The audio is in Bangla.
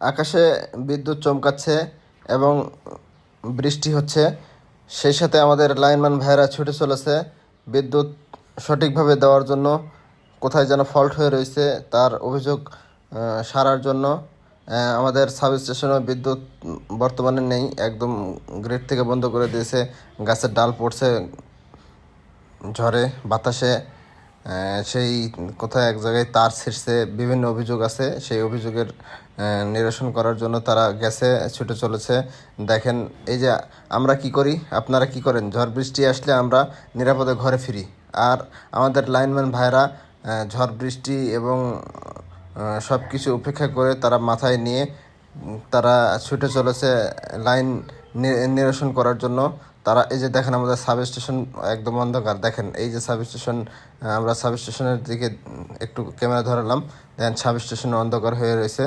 আকাশে বিদ্যুৎ চমকাচ্ছে এবং বৃষ্টি হচ্ছে। সেই সাথে আমাদের লাইনম্যান ভাইয়েরা ছুটে চলেছে বিদ্যুৎ সঠিকভাবে দেওয়ার জন্য। কোথায় যেন ফল্ট হয়ে রয়েছে তার অভিযোগ সারার জন্য। আমাদের সাব স্টেশনে বিদ্যুৎ বর্তমানে নেই, একদম গ্রিড থেকে বন্ধ করে দিয়েছে। গাছের ডাল পড়ছে ঝড়ে বাতাসে, সেই কোথায় এক জায়গায় তার ছিঁড়ছে, বিভিন্ন অভিযোগ আছে। সেই অভিযোগের নিরসন করার জন্য তারা গেছে, ছুটে চলেছে। দেখেন এই যে আমরা কি করি, আপনারা কি করেন? ঝড় বৃষ্টি আসলে আমরা নিরাপদে ঘরে ফিরি, আর আমাদের লাইনম্যান ভাইরা ঝড় বৃষ্টি এবং সব কিছু উপেক্ষা করে তারা মাথায় নিয়ে তারা ছুটে চলেছে লাইন নিরসন করার জন্য। তারা এই যে দেখেন আমাদের সাব স্টেশন একদম অন্ধকার। দেখেন এই যে সাব স্টেশন, আমরা সাব স্টেশনের দিকে একটু ক্যামেরা ধরালাম, দেখেন সাব স্টেশন অন্ধকার হয়ে রয়েছে।